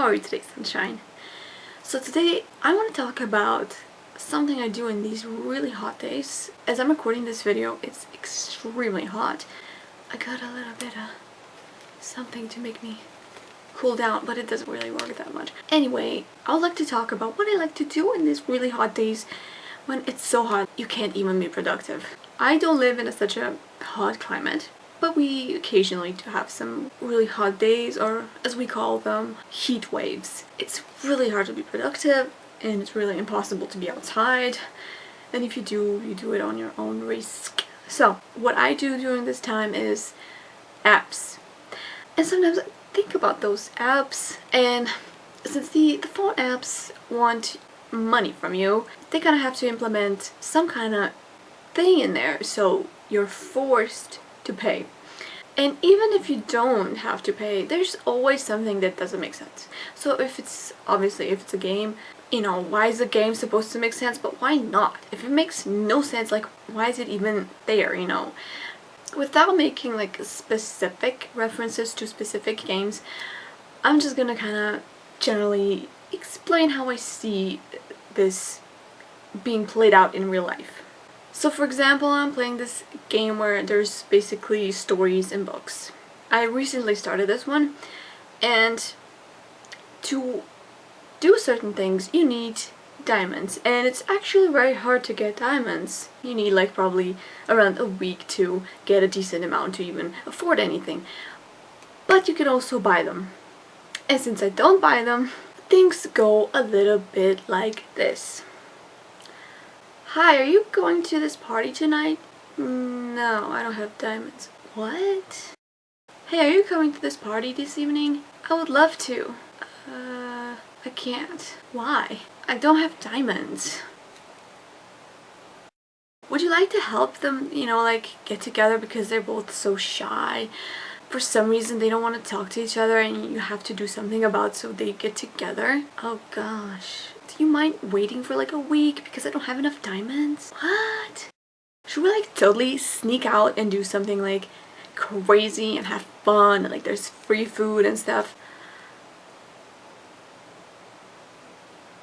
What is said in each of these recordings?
are you today, sunshine? So today I want to talk about something I do in these really hot days. As I'm recording this video, it's extremely hot. I got a little bit of something to make me cool down, but it doesn't really work that much. Anyway, I would like to talk about what I like to do in these really hot days when it's so hot you can't even be productive. I don't live in such a hot climate, but we occasionally do have some really hot days, or as we call them, heat waves. It's really hard to be productive and it's really impossible to be outside, and if you do, you do it on your own risk. So what I do during this time is apps, and sometimes I think about those apps, and since the phone apps want money from you, they kind of have to implement some kind of thing in there, so you're forced to pay. And even if you don't have to pay, there's always something that doesn't make sense. So if it's a game, you know, why is the game supposed to make sense? But why not? If it makes no sense, like, why is it even there, you know? Without making like specific references to specific games, I'm just gonna kind of generally explain how I see this being played out in real life. So for example, I'm playing this game where there's basically stories and books. I recently started this one, and to do certain things you need diamonds, and it's actually very hard to get diamonds. You need like probably around a week to get a decent amount to even afford anything. But you can also buy them. And since I don't buy them, things go a little bit like this. Hi, are you going to this party tonight? No, I don't have diamonds. What? Hey, are you coming to this party this evening? I would love to. I can't. Why? I don't have diamonds. Would you like to help them, you know, like get together because they're both so shy? For some reason they don't want to talk to each other and you have to do something about it so they get together. Oh gosh. Do you mind waiting for like a week because I don't have enough diamonds? What? Should we like totally sneak out and do something like crazy and have fun and like there's free food and stuff?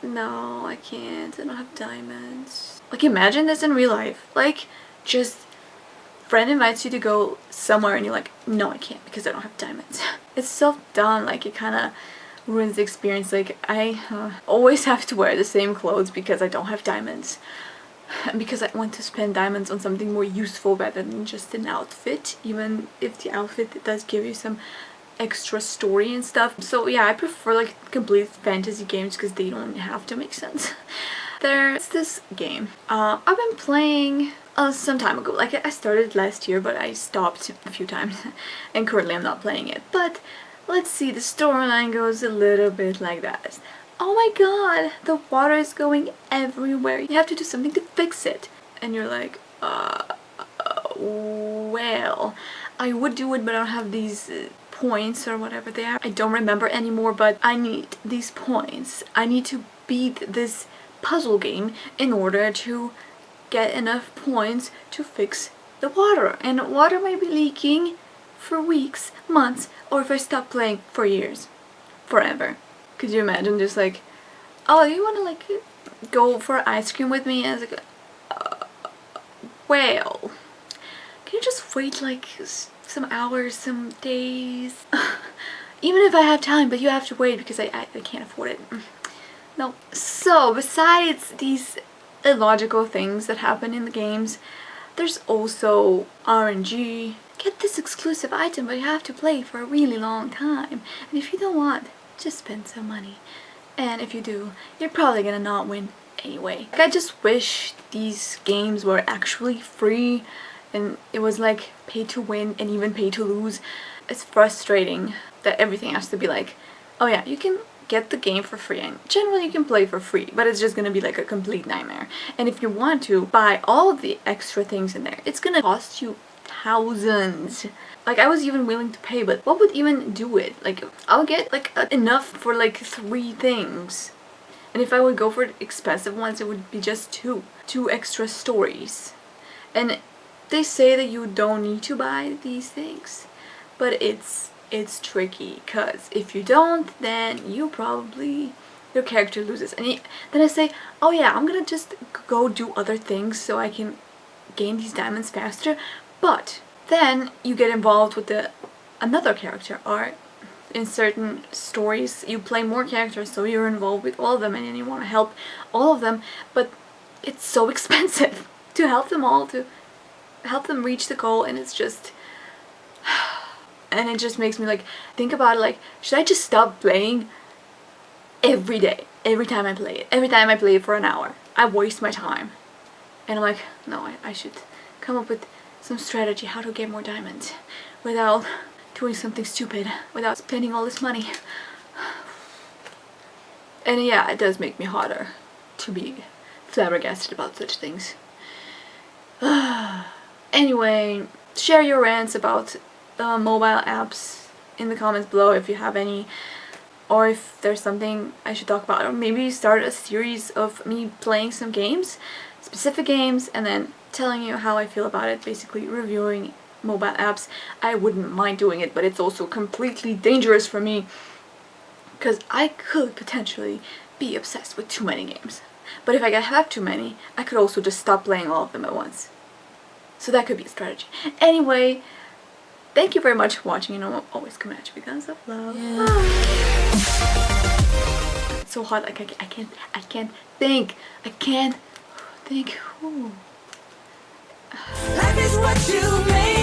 No, I can't. I don't have diamonds. Like imagine this in real life. Like just friend invites you to go somewhere and you're like, no, I can't because I don't have diamonds. It's so dumb. Like it kind of ruins the experience. Like I always have to wear the same clothes because I don't have diamonds, and because I want to spend diamonds on something more useful rather than just an outfit, even if the outfit does give you some extra story and stuff. So yeah, I prefer like complete fantasy games because they don't have to make sense. There's this game I've been playing some time ago. Like I started last year, but I stopped a few times and currently I'm not playing it. But let's see, the storyline goes a little bit like that. Oh my god, the water is going everywhere. You have to do something to fix it. And you're like, well, I would do it, but I don't have these points or whatever they are. I don't remember anymore, but I need these points. I need to beat this puzzle game in order to get enough points to fix the water. And water might be leaking for weeks, months, or if I stop playing, for years. Forever. Could you imagine just like, oh, you want to like go for ice cream with me? And I was like, well, can you just wait like some hours, some days? Even if I have time, but you have to wait because I can't afford it. No. So besides these illogical things that happen in the games, there's also RNG. Get this exclusive item, but you have to play for a really long time. And if you don't want, just spend some money. And if you do, you're probably gonna not win anyway. Like, I just wish these games were actually free and it was like pay to win and even pay to lose. It's frustrating that everything has to be like, oh yeah, you can get the game for free and generally you can play for free, but it's just gonna be like a complete nightmare. And if you want to buy all of the extra things in there, it's gonna cost you thousands. Like I was even willing to pay, but what would even do it? Like I'll get like enough for like 3 things, and if I would go for expensive ones it would be just two extra stories. And they say that you don't need to buy these things, but it's it's tricky, because if you don't, then your character loses. And then I say, oh yeah, I'm gonna just go do other things so I can gain these diamonds faster, but then you get involved with another character, or in certain stories you play more characters, so you're involved with all of them and then you want to help all of them, but it's so expensive to help them all, to help them reach the goal, and it's just and it just makes me like think about it, like, should I just stop playing every day, every time I play it? Every time I play it for an hour, I waste my time. And I'm like, no, I should come up with some strategy how to get more diamonds without doing something stupid, without spending all this money. And yeah, it does make me harder to be flabbergasted about such things. Anyway, share your rants about mobile apps in the comments below if you have any, or if there's something I should talk about, or maybe start a series of me playing some games, specific games, and then telling you how I feel about it, basically reviewing mobile apps. I wouldn't mind doing it, but it's also completely dangerous for me, because I could potentially be obsessed with too many games. But if I have too many, I could also just stop playing all of them at once. So that could be a strategy. Anyway, thank you very much for watching, and I'll always come at you because of love. Yeah. It's so hard, like I can't think. Ooh. Life is what you make.